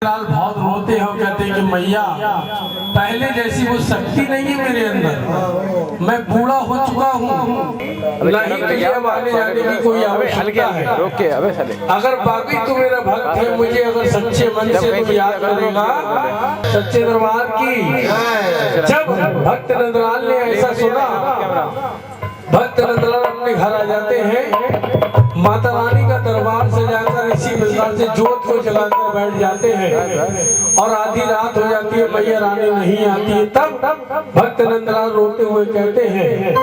लाल बहुत रोते हैं और कहते हैं कि मैया पहले जैसी वो शक्ति नहीं है मेरे अंदर, मैं बूढ़ा हो चुका हूँ, नहीं तुझे अब आने जाने की कोई आवश्यकता है। अगर बाकी तू मेरा भक्त है, मुझे अगर सच्चे मन से तू याद करेगा सच्चे दरबार की। जब भक्त नंदलाल ने ऐसा सुना, भक्त नंदलाल अपने घर आ जाते हैं, माता रानी का दरबार सजाकर इसी प्रकार से जोत को जलाकर बैठ जाते हैं और आधी रात हो जाती है, मैया रानी नहीं आती है। तब भक्त नंदलाल रोते हुए कहते हैं,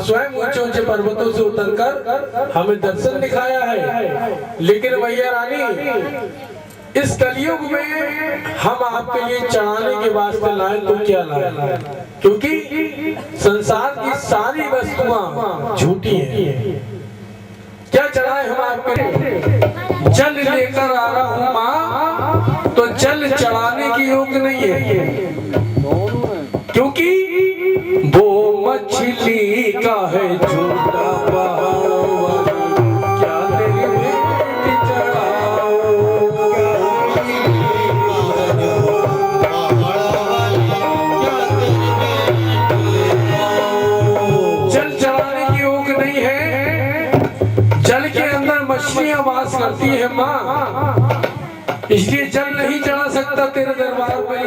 स्वयं ऊंचे ऊंचे पर्वतों से उतरकर हमें दर्शन दिखाया है। लेकिन मैया रानी इस कलयुग में हम आपके लिए चढ़ाने के वास्ते लाए तो क्या लाए, क्योंकि संसार की सारी वस्तुएं झूठी हैं। क्या चढ़ाए हम आपके लिए? जल लेकर आ रहा हूं मां, तो जल चढ़ाने की योग नहीं है, क्योंकि वो मछली का है झूठा पहाड़, क्या तेरे पेट चढ़ाओ, जल चढ़ाने की योग नहीं है। जल के अंदर मछलियां वास करती है माँ, इसलिए जल नहीं चढ़ा सकता तेरे दरबार पर।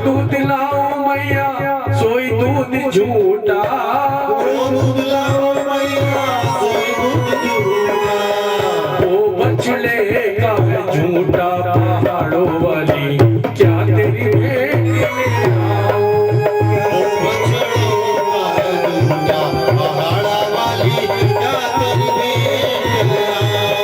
दूध लाओ झूठा, दूध लाओ मैया सोई दूध झूठा, वो बछड़े का है झूठा पहाड़ों वाली क्या तेरी भेंट ले आओ। ओ बछड़े का है झूठा पहाड़ा वाली क्या तेरी भेंट ले आओ।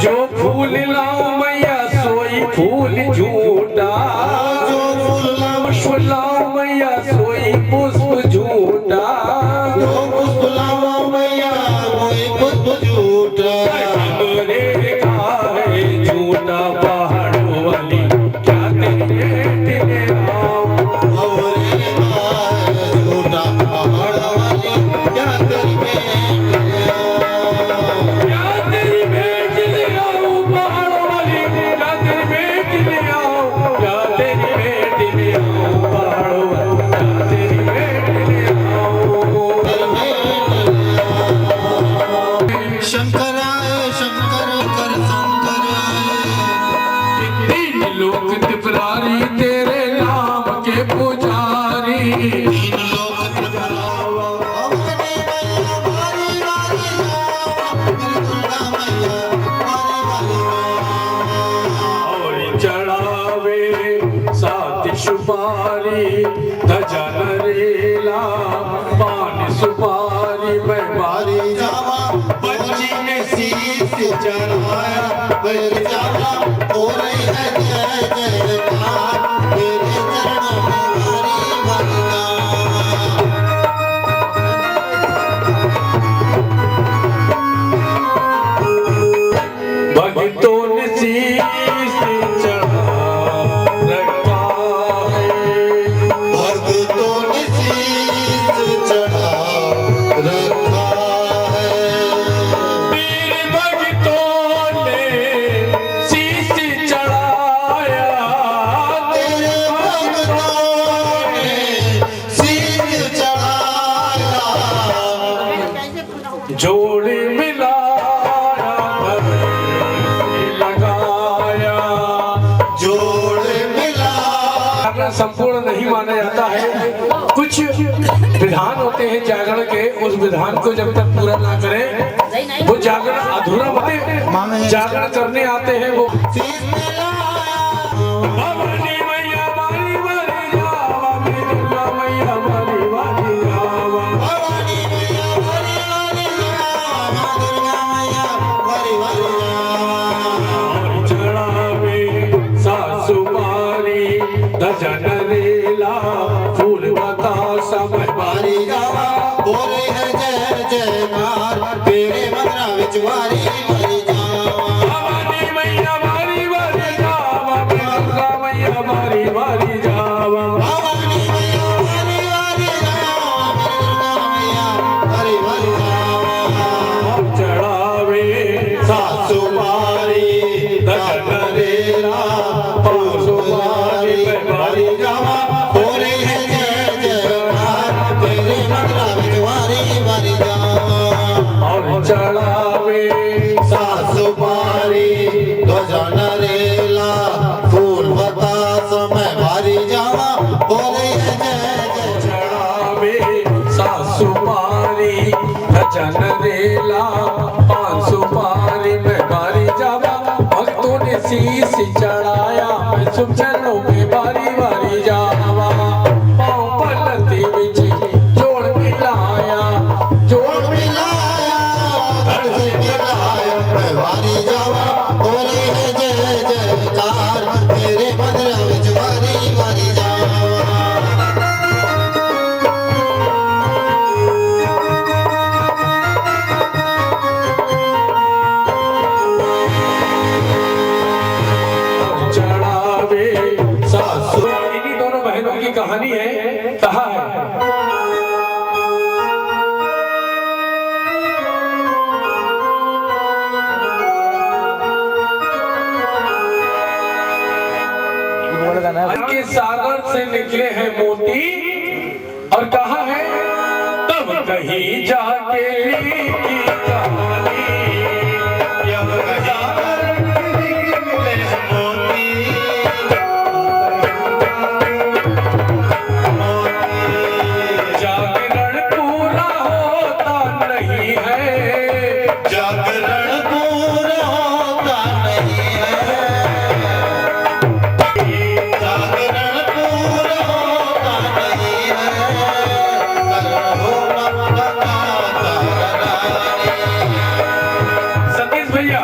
जो फूल लाओ मैया सोई फूल झूठा, जो फूल लाओ पुष्प लाओ मैया सोई पुष्प झूठा, जो पुष्प लाओ मैया कोई पुष्प झूठा, हमरे का है झूठा पहाड़ों वाली क्या तेरी भेंट ले आओ। हमरे का है झूठा पहाड़ा वाली क्या तेरी भेंट ले आओ। क्या तेरी भेंट ले आओ पहाड़ों वाली क्या तेरी भेंट ले आओ, क्या तेरी भेंट ले आओ पहाड़ों वाली क्या तेरी भेंट ले आओ। शंकर आए शंकर कर शंकर आए, तीन लोक त्रिपुरारी तेरे नाम के पुजारी, तीन लोक त्रिपुरावा अपने मैया वारी वारी राम, मेरी दुर्गा मैया वारी वारी राम। और चढ़ावे सात सुपारी ध्वजा नरेला पान सुपारी मैं बारी वारी जावा बच्ची ने शीश चढ़ाया, बैर जावा हो रही है जय जयकार, तेरे चरणों में वारी वारी राम। भक्तों ने शीश चढ़ा रखा है, भक्तों ने शीश चढ़ा रखा है, मेरे भक्तों ने शीश चढ़ाया, तेरे भक्तों ने शीश चढ़ाया, जोड़ मिलाया लगाया। जोड़ मिला जागरण संपूर्ण नहीं माना जाता है, कुछ विधान होते हैं जागरण के, उस विधान को जब तक पूरा ना करें वो जागरण अधूरा होते। जागरण करने आते हैं वो शीश मिलाया, भवानी मैया वाली वाली जावा, मेरी दुर्गा मैया वाली वाली जावा। भवानी मैया वारी वारी राम, माँ दुर्गा मैया वारी वारी राम। चढ़ावे सासु मारी ध्वजा नरेला फूल बतासा मैं वारी जावा बोले है जय जयकार, तेरे मदरा विच वारी वारी जावा। भवानी मैया वाली वाली जावा, मैं दुर्गा मैया वाली वाली जावा। भवानी मैया वारी वारी राम, दुर्गा मैया वारी वारी राम। चढ़ावे सासु मारी ध्वजा नरेला पासु मारी मैं वाली जावा। बोले है जय जयकार, तेरे मदरा विच वारी वारी जावा। और चढ़ावे सासु मारी ध्वजा नरेला फूल बतास मैं वारी जावा, बोले है जय जय। चढ़ावे सासु मारी ध्वजा नरेला पान सुपारी मैं बारी जावा। भक्तों ने शीश चढ़ाया मैं शुभ चरणों में बारी बारी जावा। पाँव पलती बिच जोड़ मिलाया, जोड़ मिलाया धड़ से मिलाया मैं वारी जावा, बोले है जय जयकार, तेरे मदरा विच वारी वारी जावा। चढ़ावे सासु। इन्हीं दोनों बहनों की कहानी है, कहा है के सागर से निकले हैं मोती, और कहा है कहीं जाके लिखी कहानी, जब कहीं मिले मोती, जागरण पूरा होता नहीं है, जागरण पूरा होता नहीं है, जागरण पूरा होता नहीं है, करो मत बताता रानी। सतीश भैया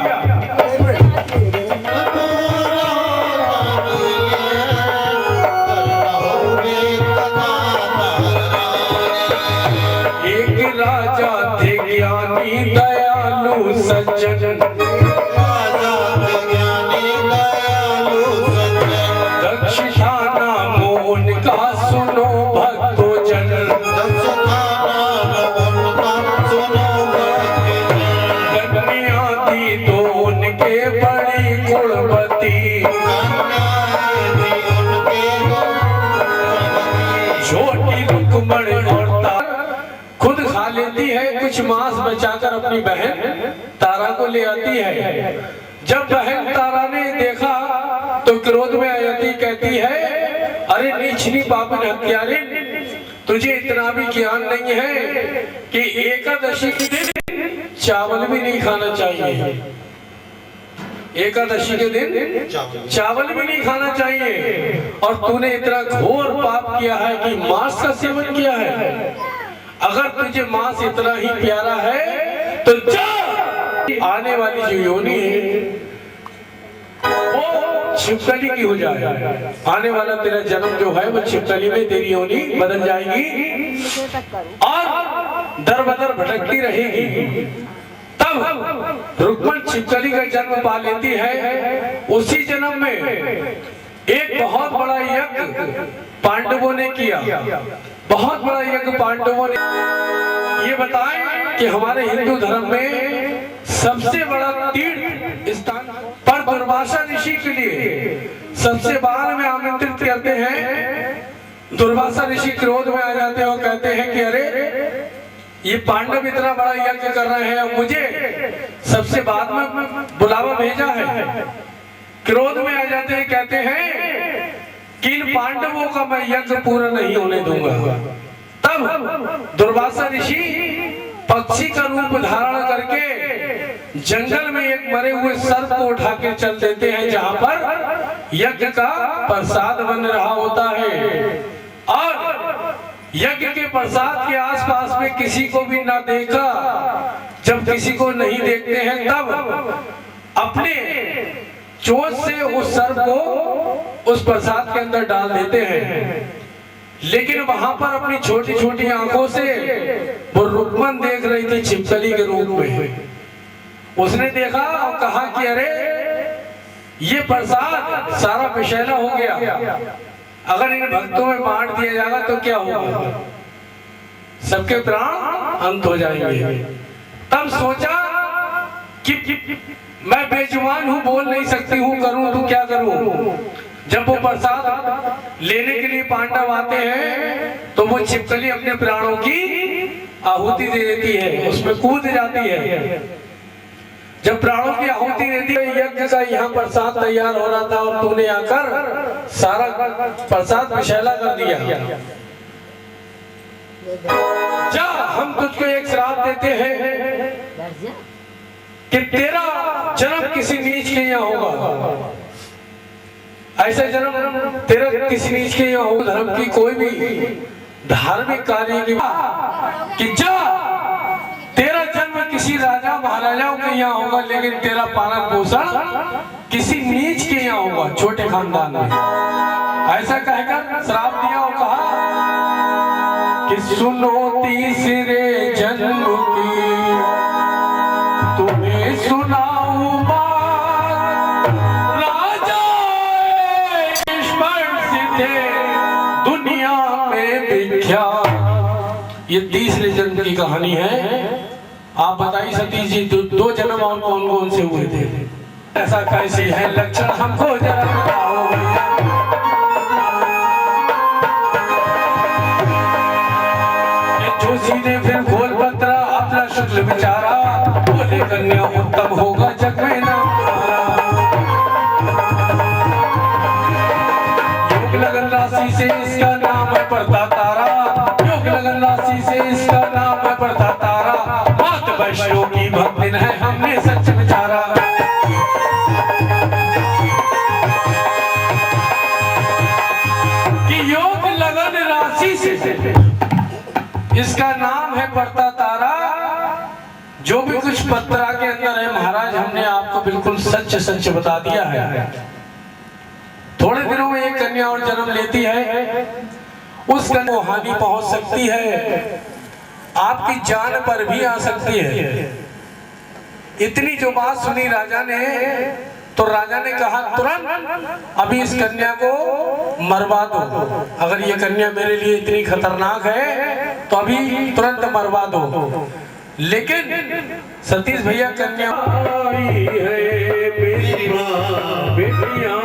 एक राजा थे ज्ञानी दयालु सज्जन, दक्ष था नाम उनका सुनो भक्तों जन, कन्या दी तो उनके बड़ी गुणवती, छोटी रुक्मण और तारा खुद खा लेती है, कुछ मांस बचाकर अपनी बहन तारा को ले आती है। जब बहन तारा ने देखा तो क्रोध में आ जाती, कहती है अरे नीचनी पापन हत्यारे, तुझे इतना भी ज्ञान नहीं है कि एकादशी के दिन चावल भी नहीं खाना चाहिए, एकादशी के दिन चावल भी नहीं खाना चाहिए, और तूने इतना घोर पाप किया है कि मांस का सेवन किया है। अगर तुझे मांस इतना ही प्यारा है तो जा, आने वाली जो योनि है वो छिपकली की हो जाए, आने वाला तेरा जन्म जो है वो छिपकली में तेरी योनि बदल जाएगी और दर बदर भटकती रहेगी। तब रुक्मण छिपकली का जन्म पा लेती है। उसी जन्म में एक बहुत बड़ा यज्ञ पांडवों ने किया, बहुत बड़ा यज्ञ पांडवों ने। ये बताएं कि हमारे हिंदू धर्म में सबसे बड़ा तीर्थ स्थान पर दुर्वासा ऋषि के लिए सबसे बाद में आमंत्रित करते हैं। दुर्वासा ऋषि क्रोध में आ जाते हैं और कहते हैं कि अरे ये पांडव इतना बड़ा यज्ञ कर रहे हैं और मुझे सबसे बाद में बुलावा भेजा है। क्रोध में आ जाते हैं, कहते हैं कि इन पांडवों का मैं यज्ञ पूरा नहीं होने दूंगा। तब दुर्वासा ऋषि पक्षी का रूप धारण करके जंगल में एक मरे हुए सर्प को उठा के चल देते हैं, जहां पर यज्ञ का प्रसाद बन रहा होता है। और यज्ञ के प्रसाद के आसपास में किसी को भी ना देखा। जब किसी को नहीं देखते हैं तब अपने चोंच से उस सर्प को उस प्रसाद के अंदर डाल देते हैं। लेकिन वहां पर अपनी छोटी छोटी आंखों से वो रुक्मन देख रही थी छिपकली के रूप में। उसने देखा और कहा कि अरे ये प्रसाद सारा विषैला हो गया, अगर इन भक्तों में बांट दिया जाएगा तो क्या होगा, सबके प्राण अंत हो जाएंगे। तब सोचा कि मैं बेजुबान हूं, बोल नहीं सकती हूं, करूं तो क्या करूं। जब वो प्रसाद लेने के लिए पांडव आते हैं तो वो छिपकली अपने प्राणों की आहुति दे देती है, उसमें कूद जाती है। जब प्राणों की आहुति देती है, यज्ञ का यहाँ प्रसाद तैयार हो रहा था और तूने आकर सारा प्रसाद विषैला कर दिया। जा, हम तुझको एक श्राप देते हैं कि तेरा जन्म किसी नीच के यहाँ होगा। ऐसा जन्म तेरा किसी नीच के यहाँ होगा। धर्म की कोई भी धार्मिक कार्य की कि जा, तेरा जन्म किसी राजा महाराजाओं के यहाँ होगा, लेकिन तेरा पालन पोषण किसी नीच के यहाँ होगा, छोटे खानदान में। ऐसा कहकर श्राप दिया और कहा कि सुनो तीसरे जन्म की तुम्हें सुनाऊं बात, राजा ईश्वर सिद्धे दुनिया में विख्यात। ये तीसरे जन्म की कहानी है। आप बताइए सतीश जी, दो जन्म और कौन कौन से हुए थे? ऐसा कैसे है लक्षण हमको जरा बताओ। जोशी ने फिर शुक्ल विचारा, बोले कन्या उत्तम होगा जग में नाम तुम्हारा। योग लगन राशि से इसका नाम है पड़ता तारा, योग लगन राशि से इसका नाम है पड़ता तारा। मात वैष्णो की भक्तिन है हमने सच विचारा। कि योग लगन राशि से इसका नाम है पड़ता तारा। जो भी कुछ पत्रा के अंदर है महाराज, हमने आपको बिल्कुल सच सच बता दिया है। थोड़े दिनों में एक कन्या और जन्म लेती है, उस कन्या को हानि पहुंच सकती है, आपकी जान पर भी आ सकती है। इतनी जो बात सुनी राजा ने, तो राजा ने कहा तुरंत अभी इस कन्या को मरवा दो। अगर ये कन्या मेरे लिए इतनी खतरनाक है तो अभी तुरंत मरवा दो। लेकिन सतीश भैया कन्या आई है मेरी मां, बेटियां